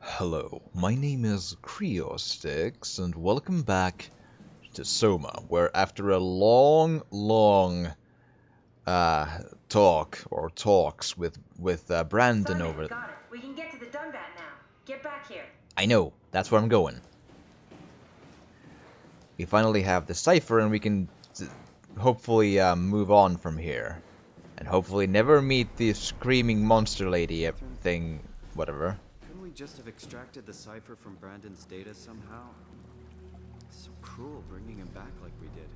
Hello, my name is Creostix, and welcome back to SOMA, where after a long talks with Brandon Simon, over. got it. We can get to the DUNBAT now. Get back here. I know, that's where I'm going. We finally have the cipher, and we can hopefully move on from here, and hopefully never meet the screaming monster lady thing, whatever. Couldn't we just have extracted the cipher from Brandon's data somehow? It's so cruel bringing him back like we did.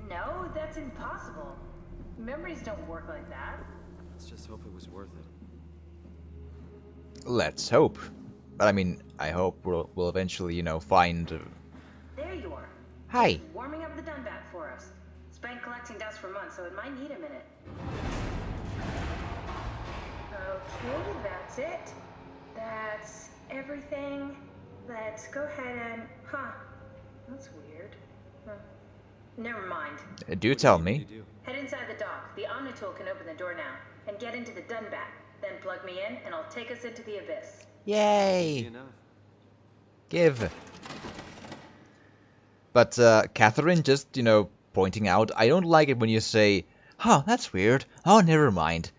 No, that's impossible. Memories don't work like that. Let's just hope it was worth it. Let's hope. But I mean, I hope we'll eventually, find. There you are. Hi. Just warming up the DUNBAT for us. It's been collecting dust for months, so it might need a minute. Okay, that's it. That's everything. Let's go ahead and... Huh. That's weird. Huh. Never mind. Do tell me. Head inside the dock. The Omnitool can open the door now. And get into the DUNBAT. Then plug me in, and I'll take us into the abyss. Yay! Give. But, Catherine, just, pointing out, I don't like it when you say, huh, that's weird. Oh, never mind.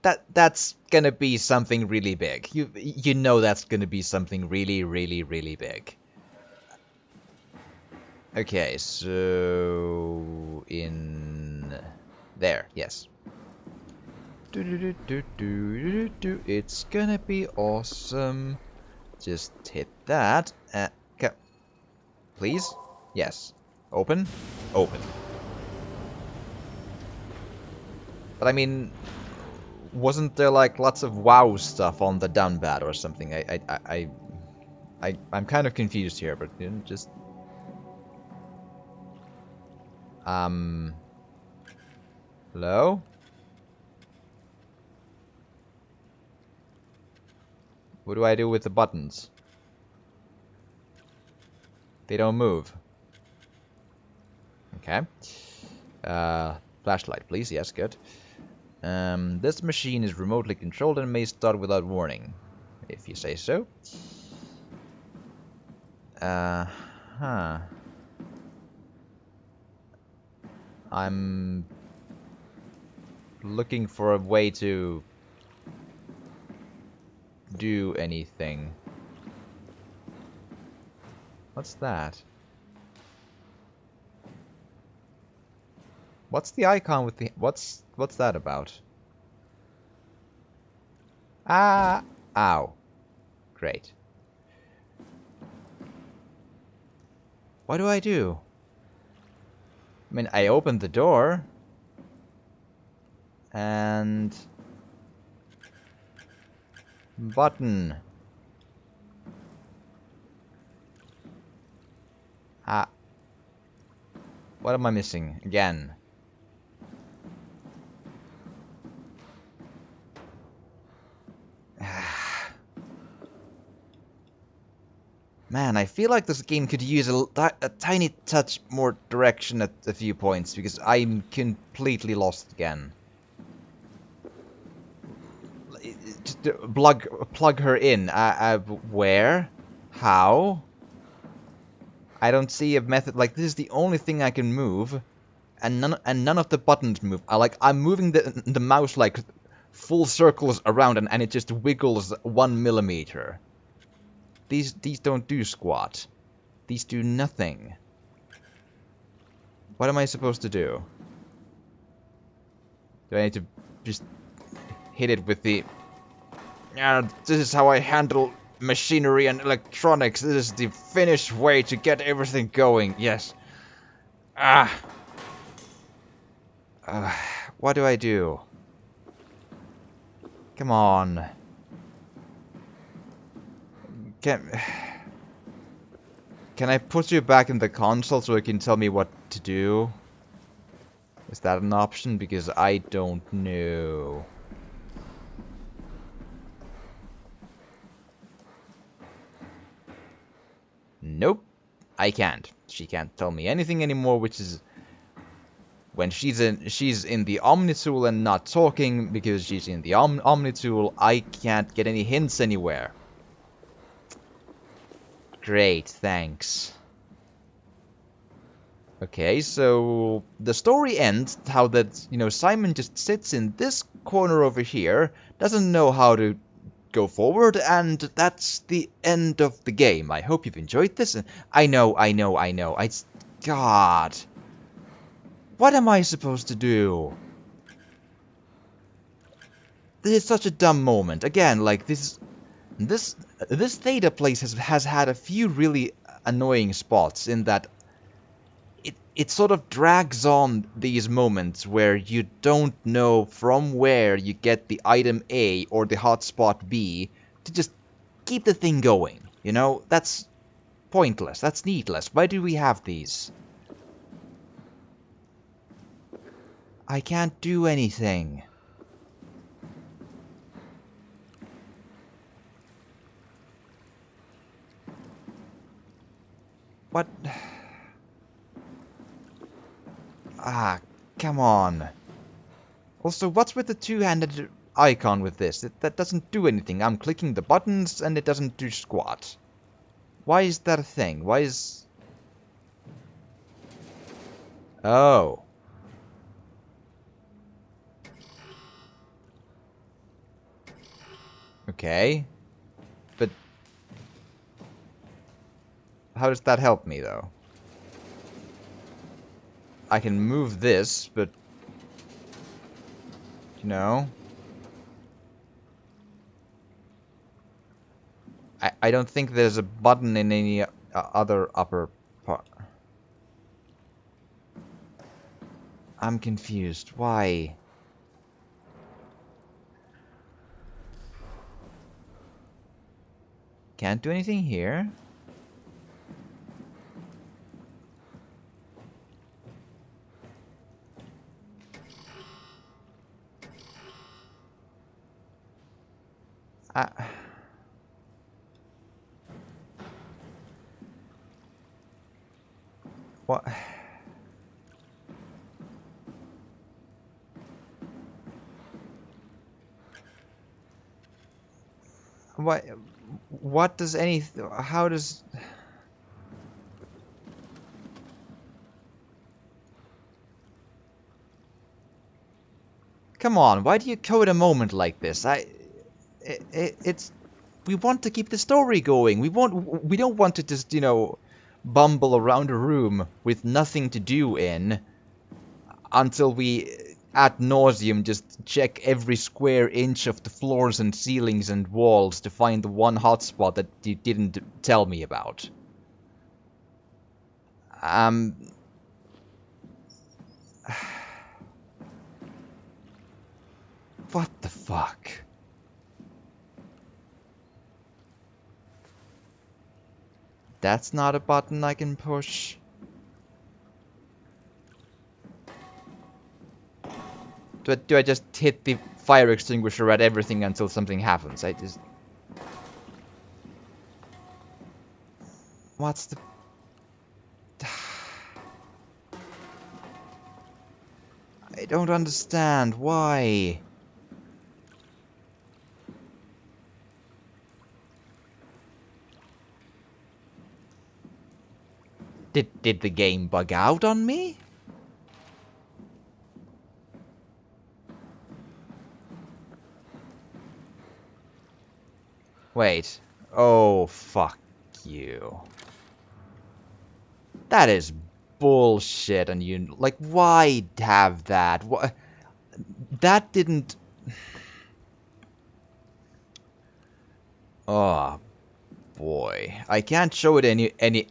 That's gonna be something really big. You know that's gonna be something really, really, really big. Okay, so... in... there, yes. It's gonna be awesome. Just hit that. Please? Yes. Open? Open. But I mean, wasn't there like lots of WoW stuff on the DUNBAT or something? I'm kind of confused here, but just... Hello? What do I do with the buttons? They don't move. Okay. Flashlight, please. Yes, good. This machine is remotely controlled and may start without warning. If you say so. Huh. I'm looking for a way to do anything. What's that? What's the icon with the... What's that about? Ah! Ow. Great. What do I do? I mean, I opened the door. And... button. Ah. What am I missing? Again. Man, I feel like this game could use a tiny touch more direction at a few points, because I'm completely lost again. Just plug her in. Where? How? I don't see a method. Like, this is the only thing I can move, and none of the buttons move. I'm moving the mouse like full circles around, and it just wiggles 1 millimeter. These don't do squat. These do nothing. What am I supposed to do? Do I need to just hit it with the... Yeah, this is how I handle machinery and electronics. This is the finished way to get everything going. Yes. What do I do? Come on. Can I put you back in the console so you can tell me what to do? Is that an option? Because I don't know. Nope. I can't. She can't tell me anything anymore, which is... when she's in the Omnitool and not talking because she's in the Omnitool, I can't get any hints anywhere. Great, thanks. Okay, so the story ends how that, you know, Simon just sits in this corner over here, doesn't know how to go forward, and that's the end of the game. I hope you've enjoyed this. I know. God. What am I supposed to do? This is such a dumb moment. Again, like, this Theta place has had a few really annoying spots in that it sort of drags on these moments where you don't know from where you get the item A or the hotspot B to just keep the thing going. You know, that's pointless. That's needless. Why do we have these? I can't do anything. What? Ah, come on. Also, what's with the two-handed icon with this? That doesn't do anything. I'm clicking the buttons and it doesn't do squat. Why is that a thing? Why is... Oh. Okay. But... how does that help me, though? I can move this, but... you know... I don't think there's a button in any other upper part. I'm confused. Why? Can't do anything here? What? What does any... how does... Come on, why do you code a moment like this? It's... we want to keep the story going. We don't want to just, you know, bumble around a room with nothing to do in until we ad nauseum just check every square inch of the floors and ceilings and walls to find the one hotspot that you didn't tell me about. What the fuck? That's not a button I can push. Do I just hit the fire extinguisher at everything until something happens? I just... what's the... I don't understand. Why? Did the game bug out on me? Wait. Oh, fuck you. That is bullshit, and you... like, why have that? What? That didn't... oh, boy. I can't show it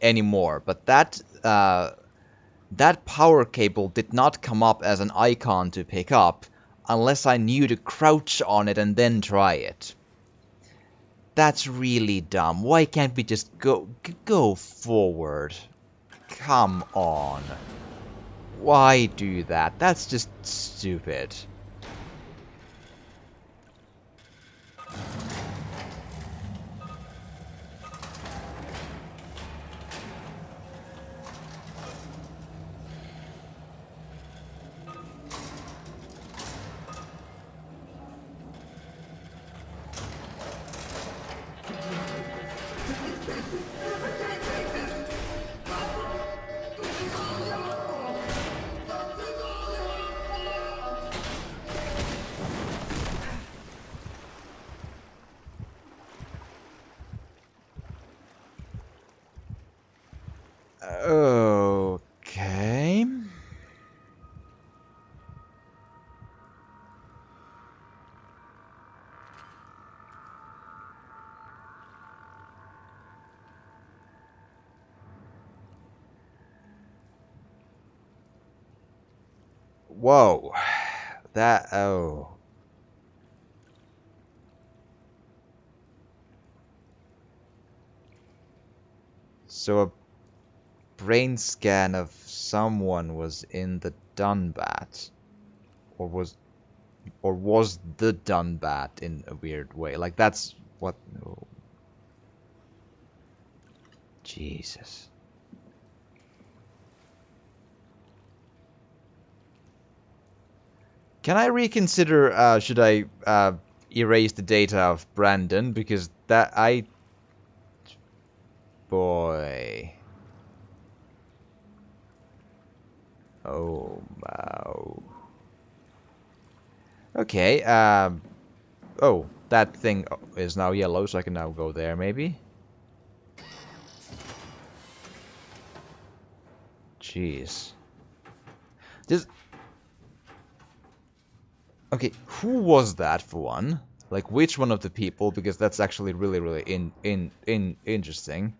anymore, but that, that power cable did not come up as an icon to pick up unless I knew to crouch on it and then try it. That's really dumb. Why can't we just go forward? Come on. Why do that? That's just stupid. Okay. Whoa. That, oh. So a brain scan of someone was in the DUNBAT. Or was the DUNBAT in a weird way. Like that's what... Oh. Jesus. Can I reconsider, should I erase the data of Brandon? Because that, boy. Oh, wow. Okay, oh, that thing is now yellow, so I can now go there, maybe? Jeez. Just... Okay, who was that for one? Like, which one of the people? Because that's actually really, really interesting.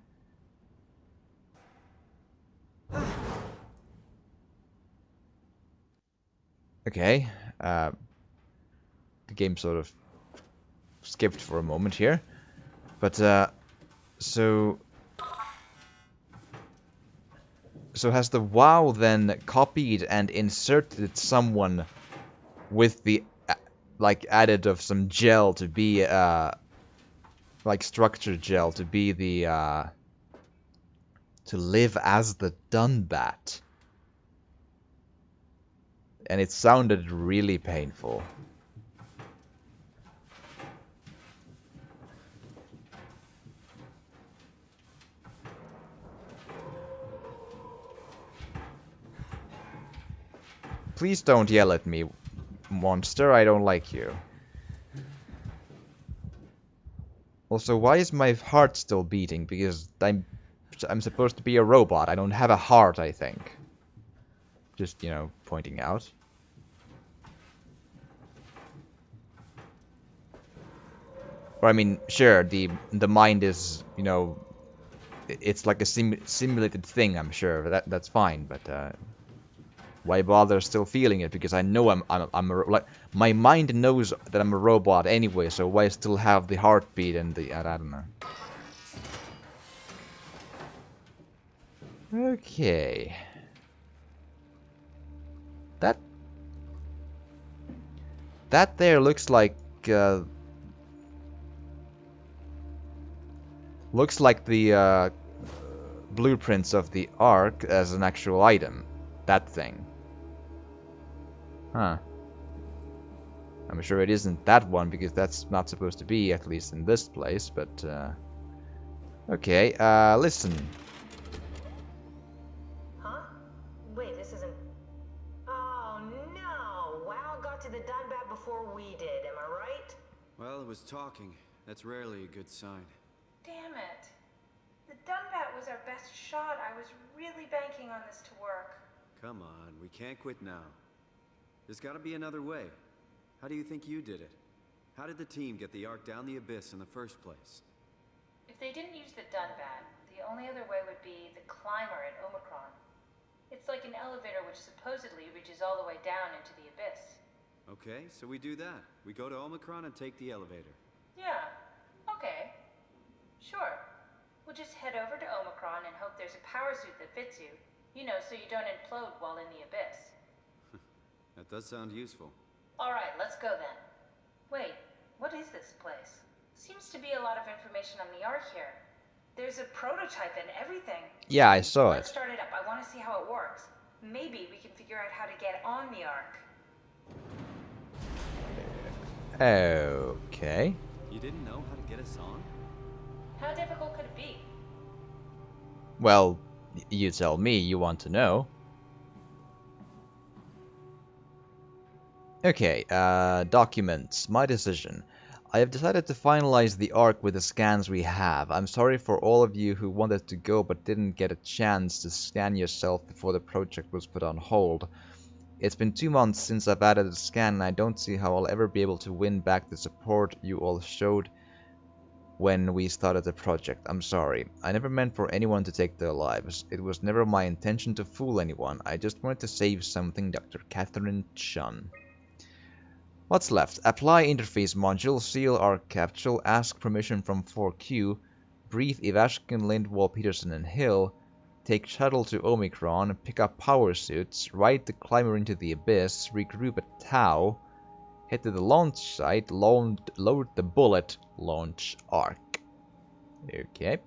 Okay, the game sort of skipped for a moment here, but so has the WoW then copied and inserted someone with the like added of some gel to be like structured gel to be the to live as the DUNBAT, and it sounded really painful. Please don't yell at me, monster. I don't like you. Also, why is my heart still beating? Because I'm supposed to be a robot. I don't have a heart, I think. Just, you know, pointing out. Or, I mean, sure, the mind is, you know, it's like a simulated thing, I'm sure. That's fine, but why bother still feeling it? Because I know like my mind knows that I'm a robot anyway, so why still have the heartbeat and the I don't know. Okay. That there looks like the blueprints of the Ark as an actual item. That thing. Huh. I'm sure it isn't that one, because that's not supposed to be, at least in this place, but, okay, listen. Huh? Wait, this isn't... Oh, no! WoW got to the DUNBAT before we did, am I right? Well, it was talking. That's rarely a good sign. Damn it. The DUNBAT was our best shot. I was really banking on this to work. Come on, we can't quit now. There's gotta be another way. How do you think you did it? How did the team get the Ark down the abyss in the first place? If they didn't use the DUNBAT, the only other way would be the climber at Omicron. It's like an elevator which supposedly reaches all the way down into the abyss. Okay, so we do that. We go to Omicron and take the elevator. Yeah, okay. Sure. We'll just head over to Omicron and hope there's a power suit that fits you. You know, so you don't implode while in the abyss. That does sound useful. Alright, let's go then. Wait, what is this place? Seems to be a lot of information on the Ark here. There's a prototype and everything. Yeah, I saw Let's it. start it up. I want to see how it works. Maybe we can figure out how to get on the Ark. Okay. You didn't know how to get us on? How difficult could it be? Well, you tell me, you want to know. Okay, documents. My decision. I have decided to finalize the arc with the scans we have. I'm sorry for all of you who wanted to go but didn't get a chance to scan yourself before the project was put on hold. It's been 2 months since I've added a scan and I don't see how I'll ever be able to win back the support you all showed when we started the project. I'm sorry. I never meant for anyone to take their lives. It was never my intention to fool anyone. I just wanted to save something, Dr. Catherine Chun. What's left? Apply interface module, seal arc capsule, ask permission from 4Q, brief Ivashkin, Lindwall, Peterson, and Hill, take shuttle to Omicron, pick up power suits, ride the climber into the abyss, regroup at Tau, head to the launch site, load the bullet, launch arc. Okay.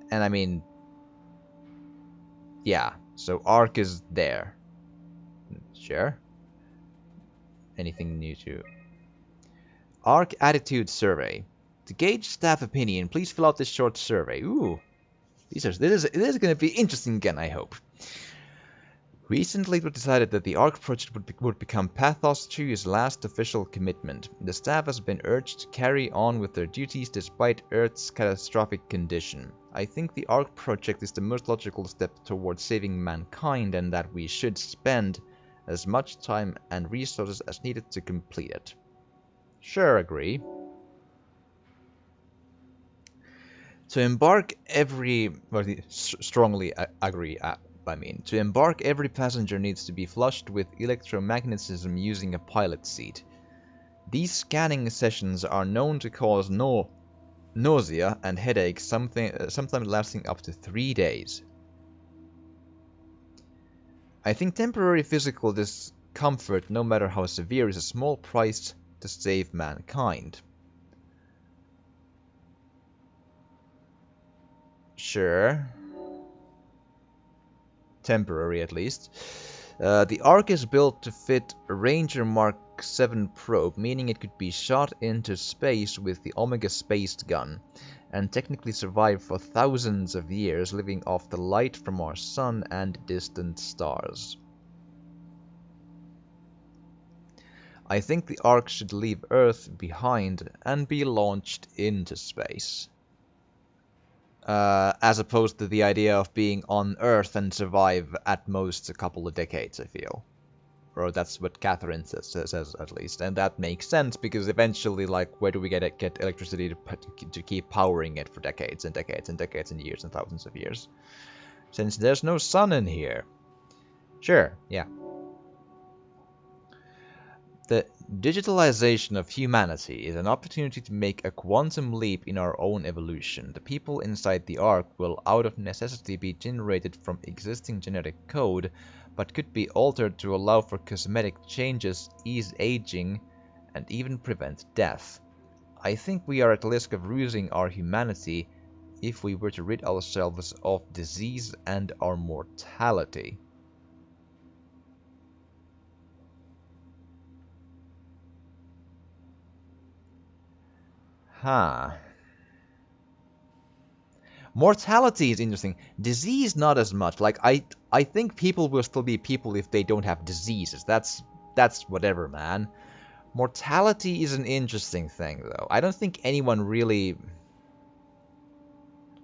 And I mean, yeah, so arc is there. Sure. Anything new to... Arc Attitude Survey. To gauge staff opinion, please fill out this short survey. Ooh. This is going to be interesting again, I hope. Recently it was decided that the ARC project would become Pathos 2's last official commitment. The staff has been urged to carry on with their duties despite Earth's catastrophic condition. I think the ARC project is the most logical step towards saving mankind and that we should spend as much time and resources as needed to complete it. Sure, agree. To embark every... well, strongly agree, to embark every passenger needs to be flushed with electromagnetism using a pilot seat. These scanning sessions are known to cause nausea and headaches, sometimes lasting up to 3 days. I think temporary physical discomfort, no matter how severe, is a small price to save mankind. Sure. Temporary, at least. The Ark is built to fit a Ranger Mark 7 probe, meaning it could be shot into space with the Omega spaced gun, and technically survive for thousands of years, living off the light from our sun and distant stars. I think the Ark should leave Earth behind and be launched into space. As opposed to the idea of being on Earth and survive at most a couple of decades, I feel. Or that's what Catherine says at least. And that makes sense, because eventually, like, where do we get electricity to keep powering it for decades and decades and decades and years and thousands of years? Since there's no sun in here. Sure, yeah. The digitalization of humanity is an opportunity to make a quantum leap in our own evolution. The people inside the Ark will out of necessity be generated from existing genetic code, but could be altered to allow for cosmetic changes, ease aging, and even prevent death. I think we are at risk of losing our humanity if we were to rid ourselves of disease and our mortality. Huh. Mortality is interesting. Disease, not as much. Like, I think people will still be people if they don't have diseases. That's whatever, man. Mortality is an interesting thing, though. I don't think anyone really...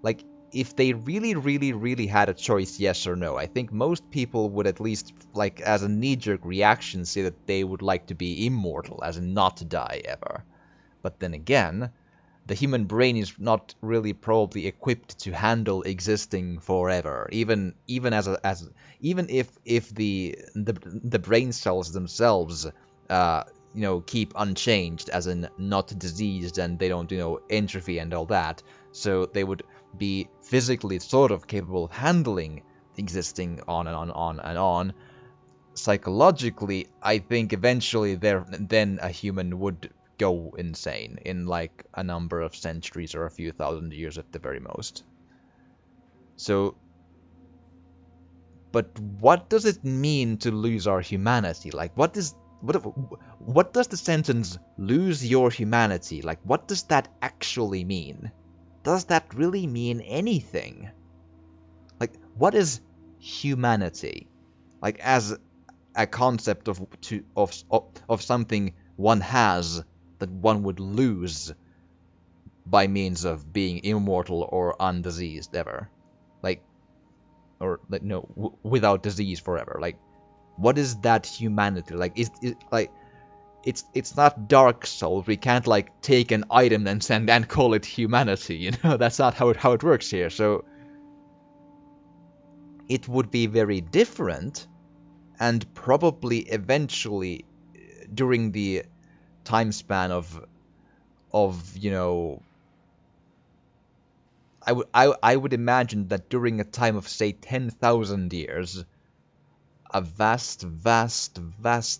like, if they really had a choice, yes or no, I think most people would at least, like, as a knee-jerk reaction, say that they would like to be immortal, as in not to die ever. But then again, the human brain is not really probably equipped to handle existing forever. Even if the brain cells themselves, keep unchanged, as in not diseased, and they don't, entropy and all that. So they would be physically sort of capable of handling existing on and on and on. Psychologically, I think eventually then a human would go insane in like a number of centuries or a few thousand years at the very most. So, but what does it mean to lose our humanity? Like, what does the sentence "lose your humanity"? Like, what does that actually mean? does that really mean anything? Like, what is humanity? Like, as a concept of something one has that one would lose by means of being immortal or undiseased ever. Like, or like, no, without disease forever. Like, what is that humanity? Like, like, it's not Dark Souls. We can't like take an item and call it humanity. You know, that's not how it works here. So it would be very different, and probably eventually during the time span of you know, I would imagine that during a time of say 10,000 years, a vast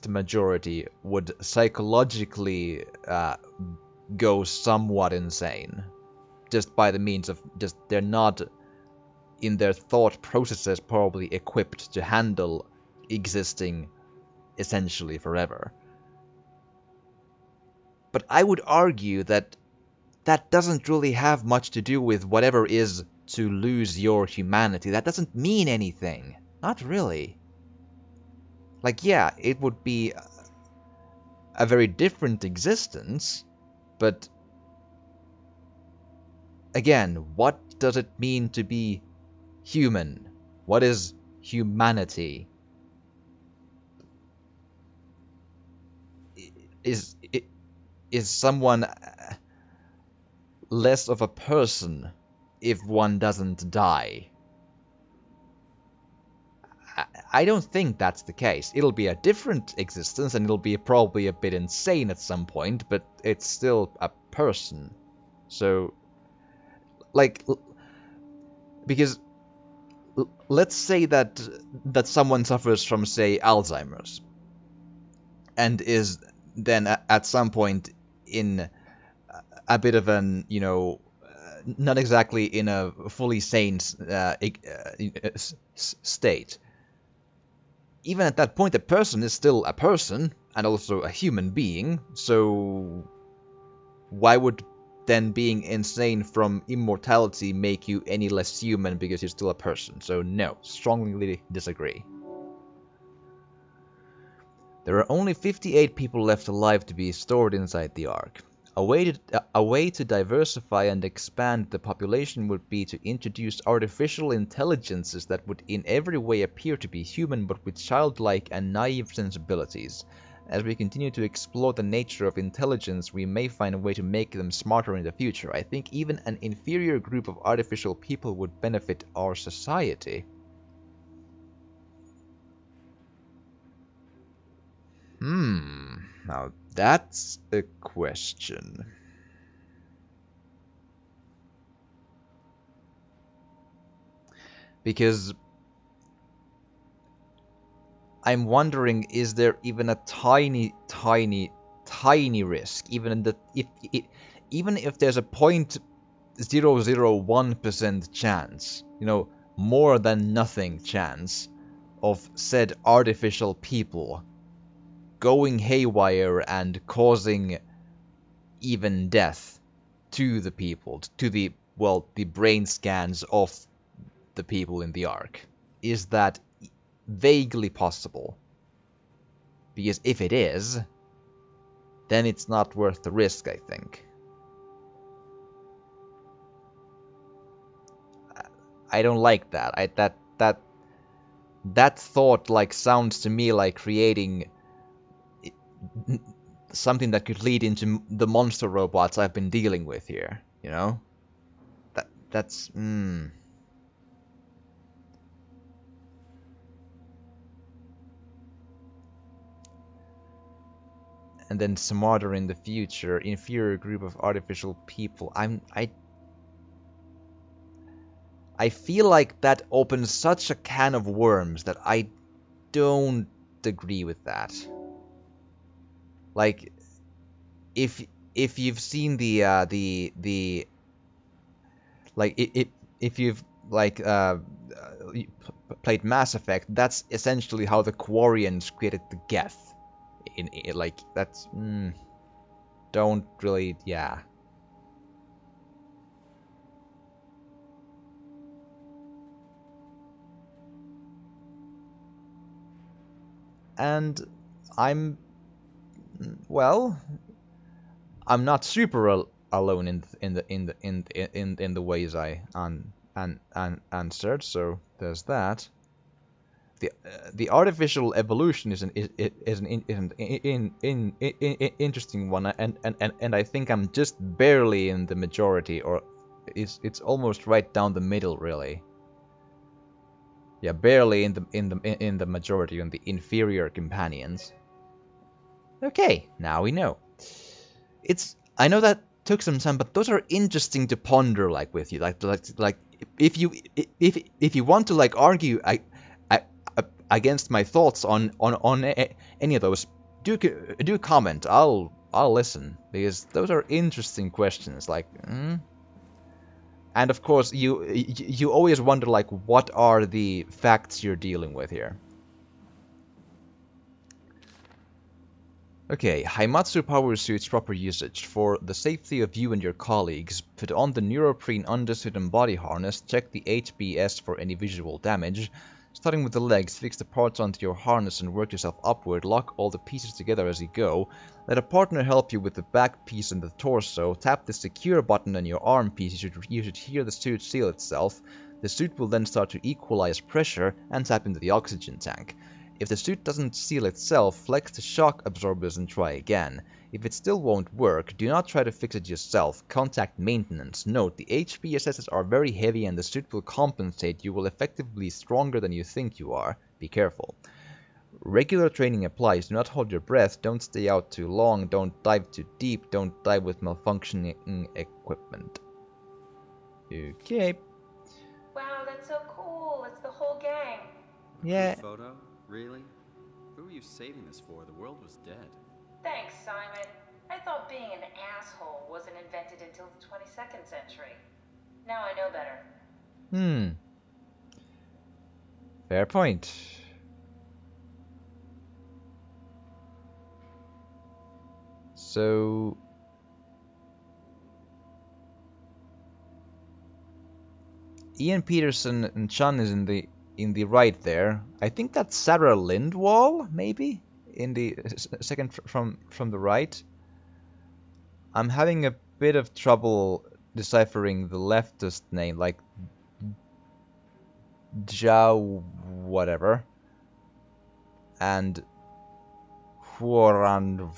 majority would psychologically go somewhat insane, just by the means of just they're not in their thought processes probably equipped to handle existing essentially forever. But I would argue that that doesn't really have much to do with whatever is to lose your humanity. That doesn't mean anything. Not really. Like, yeah, it would be a very different existence, but again, what does it mean to be human? What is humanity? Is someone less of a person if one doesn't die? I don't think that's the case. It'll be a different existence, and it'll be probably a bit insane at some point, but it's still a person. So, like, because let's say that someone suffers from, say, Alzheimer's, and is then at some point in a bit of an, you know, not exactly in a fully sane state. Even at that point, a person is still a person, and also a human being, so why would then being insane from immortality make you any less human because you're still a person? So no, strongly disagree. There are only 58 people left alive to be stored inside the Ark. A way to diversify and expand the population would be to introduce artificial intelligences that would in every way appear to be human but with childlike and naive sensibilities. As we continue to explore the nature of intelligence, we may find a way to make them smarter in the future. I think even an inferior group of artificial people would benefit our society. Now that's a question. Because I'm wondering, is there even a tiny risk, even if there's a 0.001% chance, you know, more than nothing chance of said artificial people going haywire and causing even death to the people, to the brain scans of the people in the Ark? Is that vaguely possible? Because if it is, then it's not worth the risk, I think. I don't like that. That thought like sounds to me like creating something that could lead into the monster robots I've been dealing with here, you know? That's And then smarter in the future, inferior group of artificial people. I feel like that opens such a can of worms that I don't agree with that. Like, if you've seen the like if you've like played Mass Effect, that's essentially how the Quarians created the Geth. In like that's don't really, yeah. and I'm, well, I'm not super alone in the ways I answered. So there's that. The artificial evolution is an interesting one, and I think I'm just barely in the majority, or it's almost right down the middle, really. Yeah, barely in the majority, on the inferior companions. Okay, now we know. I know that took some time, but those are interesting to ponder, like with you, like if you want to like argue I, against my thoughts on any of those, do comment. I'll listen, because those are interesting questions. Like, and of course you always wonder, like, what are the facts you're dealing with here. Okay, Haimatsu power suits proper usage. For the safety of you and your colleagues, put on the neoprene undersuit and body harness, check the HPS for any visual damage. Starting with the legs, fix the parts onto your harness and work yourself upward, lock all the pieces together as you go. Let a partner help you with the back piece and the torso. Tap the secure button on your arm piece, you should hear the suit seal itself. The suit will then start to equalize pressure and tap into the oxygen tank. If the suit doesn't seal itself, flex the shock absorbers and try again. If it still won't work, do not try to fix it yourself. Contact maintenance. Note, the HPSSs are very heavy and the suit will compensate. You will effectively be stronger than you think you are. Be careful. Regular training applies. Do not hold your breath. Don't stay out too long. Don't dive too deep. Don't dive with malfunctioning equipment. Okay. Wow, that's so cool. It's the whole gang. Yeah. Photo? Really? Who were you saving this for? The world was dead. Thanks, Simon. I thought being an asshole wasn't invented until the 22nd century. Now I know better. Fair point. So Ian Peterson and Chun is in the right there. I think that's Sarah Lindwall, maybe, in the second from the right. I'm having a bit of trouble deciphering the leftist name, like Zhao whatever, and Huoran.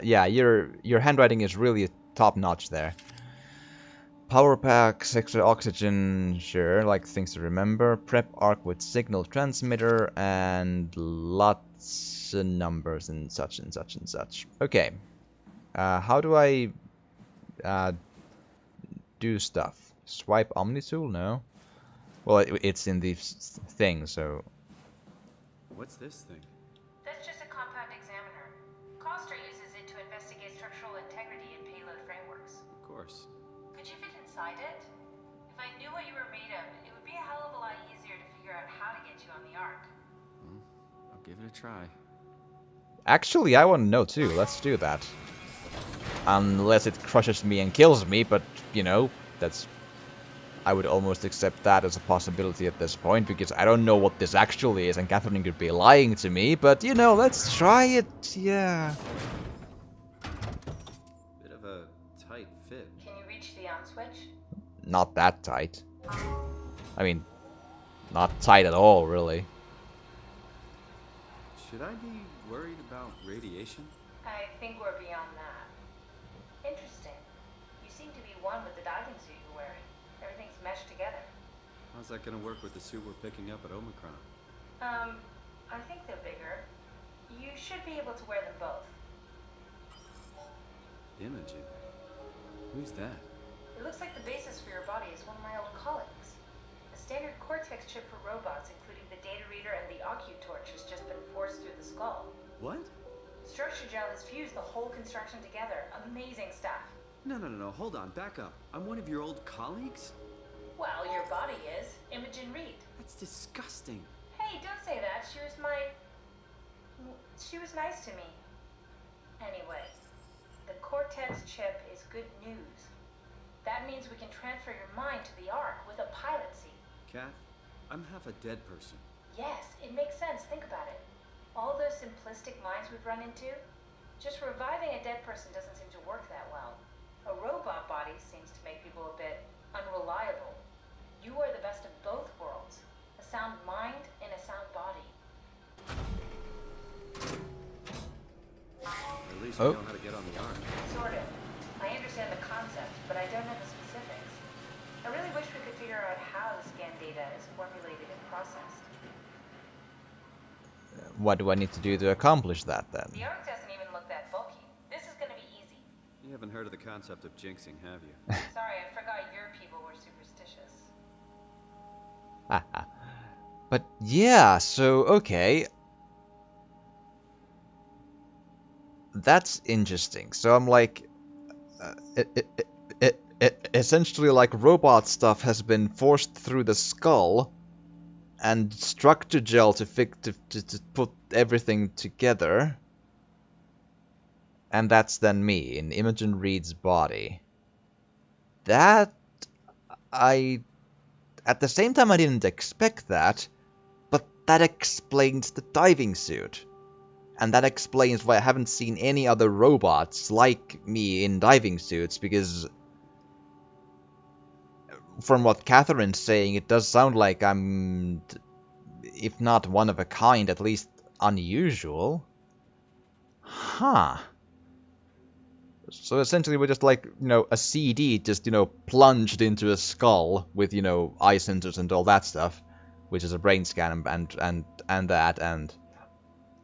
Yeah, your handwriting is really top notch there. Power packs, extra oxygen, sure, like things to remember. Prep arc with signal transmitter, and lots of numbers and such and such and such. Okay. How do I do stuff? Swipe Omnitool? No. Well, it's in the thing, so... What's this thing? That's just a compact examiner. Coster uses it to investigate structural integrity in payload frameworks. Of course. Could you fit inside it? If I knew what you were made of, it would be a hell of a lot easier to figure out how to get you on the Ark. I'll give it a try. Actually, I want to know too. Let's do that. Unless it crushes me and kills me, but, you know, that's... I would almost accept that as a possibility at this point, because I don't know what this actually is, and Catherine could be lying to me, but, you know, let's try it, yeah. Bit of a tight fit. Can you reach the on switch? Not that tight. I mean, not tight at all, really. Should I be worried about radiation? I think we're beyond that. Interesting. You seem to be one with the diving suit you're wearing. Everything's meshed together. How's that gonna work with the suit we're picking up at Omicron? I think they're bigger. You should be able to wear them both. Imogen? Who's that? It looks like the basis for your body is one of my old colleagues. A standard Cortex chip for robots, including the data reader and the OcuTorch, has just been forced through the skull. What? Structure gel has fused the whole construction together. Amazing stuff. No, hold on, back up. I'm one of your old colleagues? Well, your body is. Imogen Reed. That's disgusting. Hey, don't say that. She was nice to me. Anyway, the Cortex chip is good news. That means we can transfer your mind to the Ark with a pilot seat. Kat, I'm half a dead person. Yes, it makes sense. Think about it. All those simplistic minds we've run into, just reviving a dead person doesn't seem to work that well. A robot body seems to make people a bit unreliable. You are the best of both worlds. A sound mind and a sound body. At least we Oh. know how to get on the Ark. Sort of. I understand the concept, but I don't know the specifics. I really wish we could figure out how the scan data is formulated and processed. What do I need to do to accomplish that then? The Ark doesn't even look that bulky. This is gonna be easy. You haven't heard of the concept of jinxing, have you? Sorry, I forgot your people were superstitious. But yeah, so okay. That's interesting. So I'm like, essentially like robot stuff has been forced through the skull and structure gel to put everything together. And that's then me in Imogen Reed's body. That at the same time I didn't expect that, but that explains the diving suit. And that explains why I haven't seen any other robots like me in diving suits, because from what Catherine's saying, it does sound like I'm, if not one of a kind, at least unusual. Huh. So essentially we're just like, a CD just, plunged into a skull with, eye sensors and all that stuff, which is a brain scan and that, and...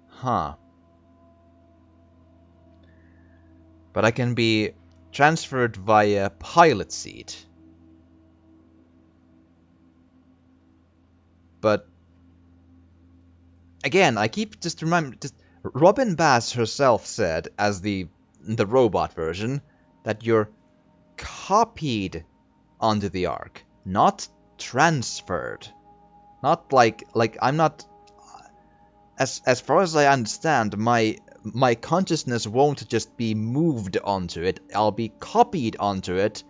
Huh. But I can be transferred via pilot seat. But again, I keep just remember, Robin Bass herself said, as the robot version, that you're copied onto the Ark, not transferred. Not like I'm not. As far as I understand, my consciousness won't just be moved onto it. I'll be copied onto it,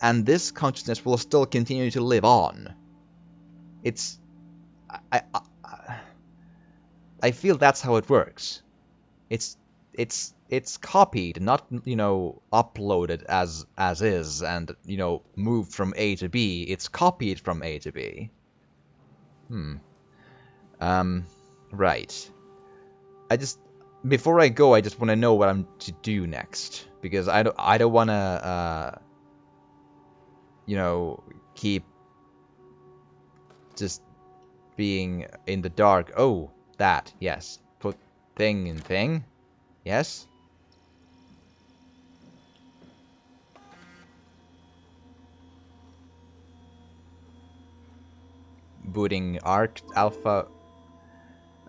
and this consciousness will still continue to live on. It's I feel that's how it works. It's copied, not uploaded as is, and moved from A to B. It's copied from A to B. Right. Before I go, I just want to know what I'm to do next, because I don't want to keep just being in the dark. Oh, that, yes. Put thing in thing. Yes. Booting Arc Alpha.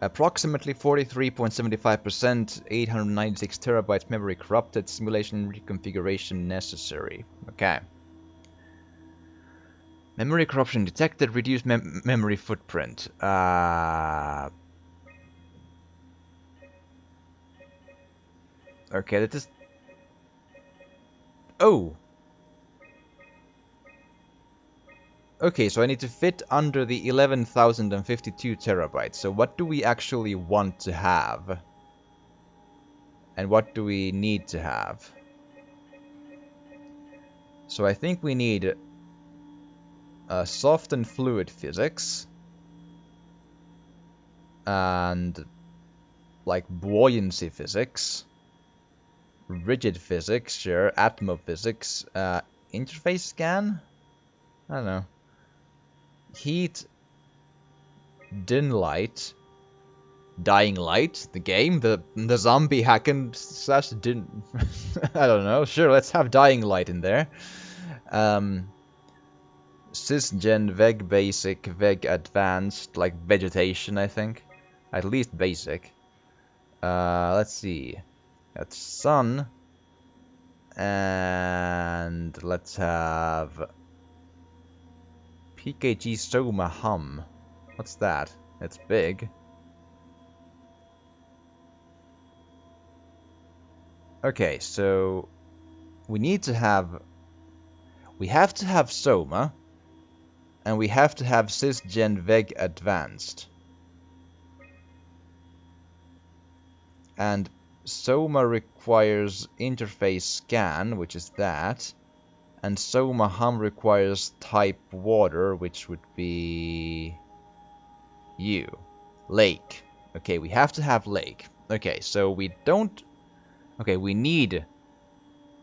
Approximately 43.75%, 896 terabytes memory corrupted, simulation reconfiguration necessary. Okay. Memory corruption detected, reduced memory footprint. Okay, that is... Oh! Okay, so I need to fit under the 11,052 terabytes. So what do we actually want to have? And what do we need to have? So I think we need soft and fluid physics. And like buoyancy physics. Rigid physics, sure. Atmophysics. Interface scan? I don't know. Heat, dim light, dying light, the game, the zombie hacking slash din. I don't know. Sure, let's have dying light in there. Cisgen, veg basic, veg advanced, like vegetation, I think. At least basic. Let's see. That's sun, and let's have. PKG SOMA hum. What's that? It's big. Okay, so we need to have... We have to have SOMA, and we have to have Cisgen Veg Advanced. And SOMA requires interface scan, which is that. And SOMA hum requires type water, which would be you. Lake. Okay, we have to have lake. Okay, so we don't... Okay, we need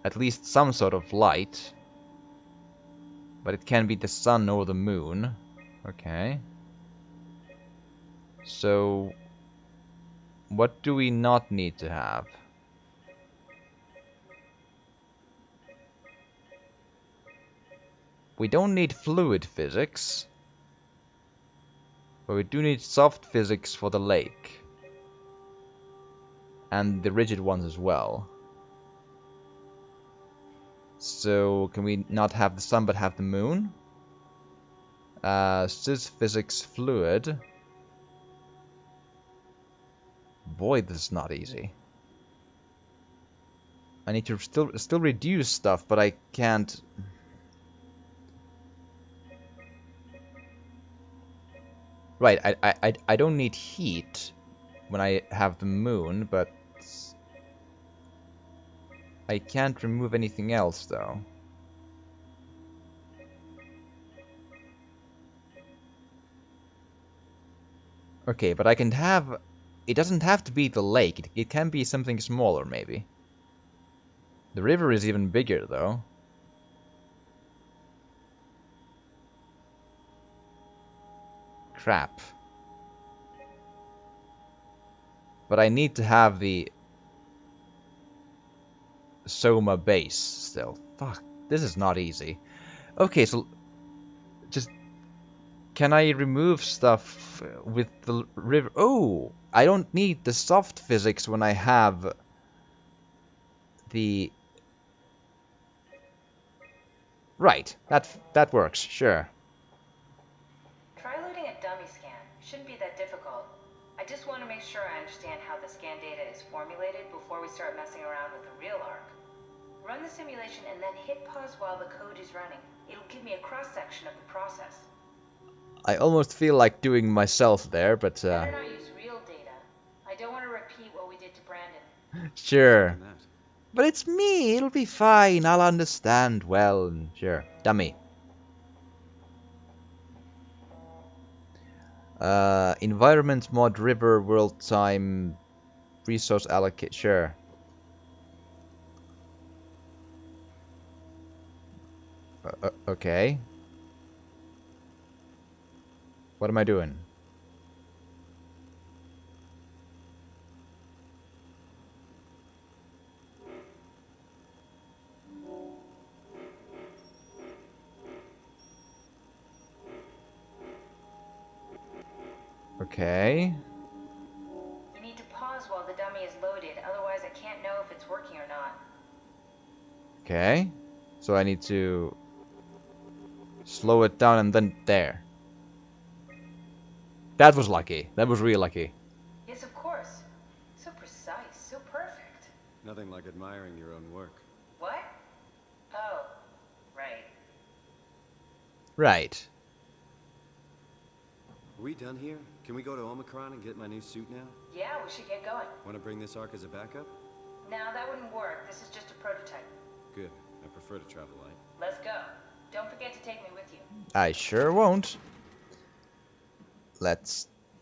at least some sort of light. But it can be the sun or the moon. Okay. So... what do we not need to have? We don't need fluid physics. But we do need soft physics for the lake. And the rigid ones as well. So, can we not have the sun but have the moon? Sys physics fluid. Boy, this is not easy. I need to still reduce stuff, but I can't... Right, I don't need heat when I have the moon, but... I can't remove anything else, though. Okay, but I can have... It doesn't have to be the lake. It can be something smaller, maybe. The river is even bigger, though. Crap. But I need to have the SOMA base still. Fuck, this is not easy. Okay, so just... Can I remove stuff with the river? Oh! I don't need the soft physics when I have the... Right, that works, sure. Try loading a dummy scan. Shouldn't be that difficult. I just want to make sure I understand how the scan data is formulated before we start messing around with the real arc. Run the simulation and then hit pause while the code is running. It'll give me a cross-section of the process. I almost feel like doing myself there, but Better not use real data. I don't want to repeat what we did to Brandon. sure. But it's me, it'll be fine, I'll understand well, sure. Dummy. Environment mod river world time resource allocate, sure. Okay. What am I doing? Okay. You need to pause while the dummy is loaded, otherwise I can't know if it's working or not. Okay. So I need to slow it down and then there. That was lucky. That was really lucky. Yes, of course. So precise, so perfect. Nothing like admiring your own work. What? Oh, right. Right. Are we done here? Can we go to Omicron and get my new suit now? Yeah, we should get going. Want to bring this arc as a backup? No, that wouldn't work. This is just a prototype. Good. I prefer to travel light. Let's go. Don't forget to take me with you. I sure won't.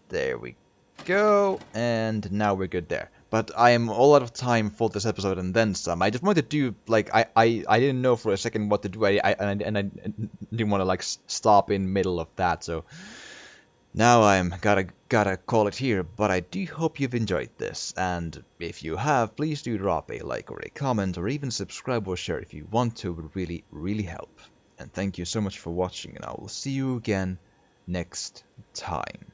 There we go. And now we're good there. But I am all out of time for this episode and then some. I just wanted to do, like, I didn't know for a second what to do. I didn't want to, like, stop in middle of that, so... Now I'm gotta call it here, but I do hope you've enjoyed this, and if you have, please do drop a like or a comment, or even subscribe or share if you want to, it would really, really help. And thank you so much for watching, and I will see you again next time.